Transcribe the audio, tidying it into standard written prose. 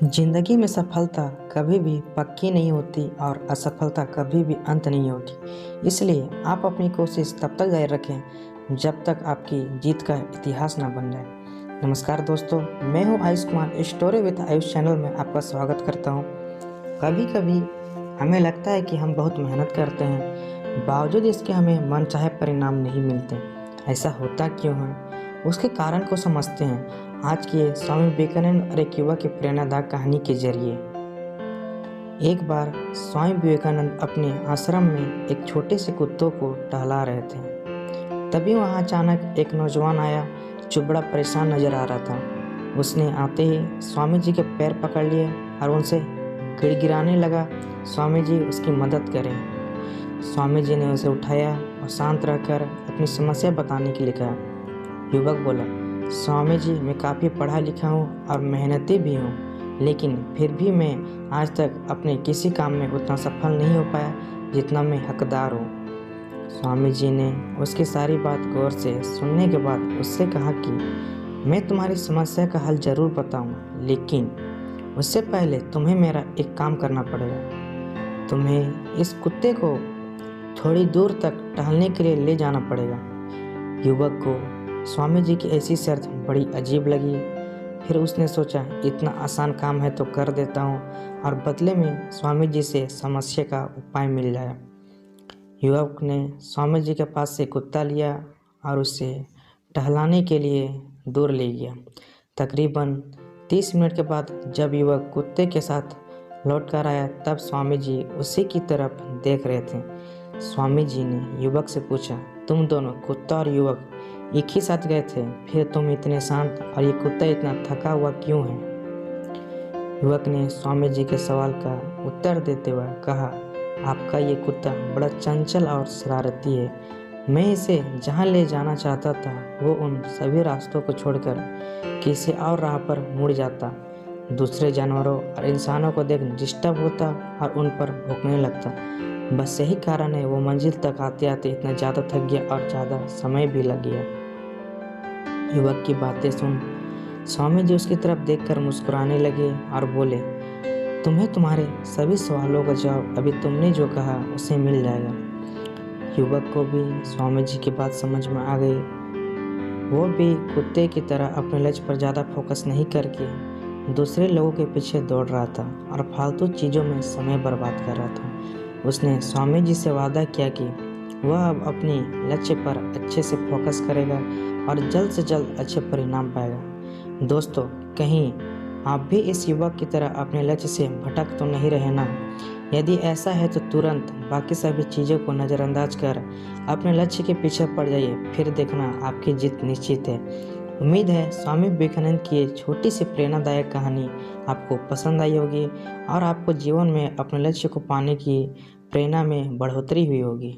जिंदगी में सफलता कभी भी पक्की नहीं होती और असफलता कभी भी अंत नहीं होती। इसलिए आप अपनी कोशिश तब तक जारी रखें जब तक आपकी जीत का इतिहास ना बन जाए। नमस्कार दोस्तों, मैं हूं Ayush Kumar. Story with Ayush channel में आपका स्वागत करता हूं। कभी कभी हमें लगता है कि हम बहुत मेहनत करते हैं, बावजूद इसके हमें मनचाहे परिणाम नहीं मिलते। ऐसा होता क्यों है, उसके कारण को समझते हैं आज के स्वामी विवेकानंद और एक युवक की प्रेरणादायक कहानी के जरिए। एक बार स्वामी विवेकानंद अपने आश्रम में एक छोटे से कुत्तों को टहला रहे थे। तभी वहां अचानक एक नौजवान आया जो बड़ा परेशान नजर आ रहा था। उसने आते ही स्वामी जी के पैर पकड़ लिए और उनसे गिड़गिड़ाने लगा, स्वामी जी उसकी मदद करें। स्वामी जी ने उसे उठाया और शांत रहकर अपनी समस्या बताने के लिए कहा। युवक बोला, स्वामी जी, मैं काफ़ी पढ़ा लिखा हूँ और मेहनती भी हूँ, लेकिन फिर भी मैं आज तक अपने किसी काम में उतना सफल नहीं हो पाया जितना मैं हकदार हूँ। स्वामी जी ने उसकी सारी बात गौर से सुनने के बाद उससे कहा कि मैं तुम्हारी समस्या का हल जरूर बताऊँगा, लेकिन उससे पहले तुम्हें मेरा एक काम करना पड़ेगा। तुम्हें इस कुत्ते को थोड़ी दूर तक टहलने के लिए ले जाना पड़ेगा। युवक को स्वामी जी की ऐसी शर्त बड़ी अजीब लगी। फिर उसने सोचा, इतना आसान काम है तो कर देता हूँ और बदले में स्वामी जी से समस्या का उपाय मिल जाए। युवक ने स्वामी जी के पास से कुत्ता लिया और उसे टहलाने के लिए दूर ले गया। तकरीबन 30 मिनट के बाद जब युवक कुत्ते के साथ लौट कर आया, तब स्वामी जी उसी की तरफ देख रहे थे। स्वामी जी ने युवक से पूछा, तुम दोनों, कुत्ता और युवक, एक ही साथ गए थे, फिर तुम इतने शांत और ये कुत्ता इतना थका हुआ क्यों है? युवक ने स्वामी जी के सवाल का उत्तर देते हुए कहा, आपका ये कुत्ता बड़ा चंचल और शरारती है। मैं इसे जहाँ ले जाना चाहता था वो उन सभी रास्तों को छोड़कर किसी और राह पर मुड़ जाता, दूसरे जानवरों और इंसानों को देख डिस्टर्ब होता और उन पर भौंकने लगता। बस यही कारण है वो मंजिल तक आते आते इतना ज़्यादा थक गया और ज़्यादा समय भी लग गया। युवक की बातें सुन स्वामी जी उसकी तरफ देखकर मुस्कुराने लगे और बोले, तुम्हें तुम्हारे सभी सवालों का जवाब अभी तुमने जो कहा उसे मिल जाएगा। युवक को भी स्वामी जी की बात समझ में आ गई। वो भी कुत्ते की तरह अपने लक्ष्य पर ज़्यादा फोकस नहीं करके दूसरे लोगों के पीछे दौड़ रहा था और फालतू चीज़ों में समय बर्बाद कर रहा था। उसने स्वामी जी से वादा किया कि वह अब अपने लक्ष्य पर अच्छे से फोकस करेगा और जल्द से जल्द अच्छे परिणाम पाएगा। दोस्तों, कहीं आप भी इस युवक की तरह अपने लक्ष्य से भटक तो नहीं रहे ना? यदि ऐसा है तो तुरंत बाकी सभी चीज़ों को नज़रअंदाज कर अपने लक्ष्य के पीछे पड़ जाइए, फिर देखना आपकी जीत निश्चित है। उम्मीद है स्वामी विवेकानंद की ये छोटी सी प्रेरणादायक कहानी आपको पसंद आई होगी और आपको जीवन में अपने लक्ष्य को पाने की प्रेरणा में बढ़ोतरी हुई होगी।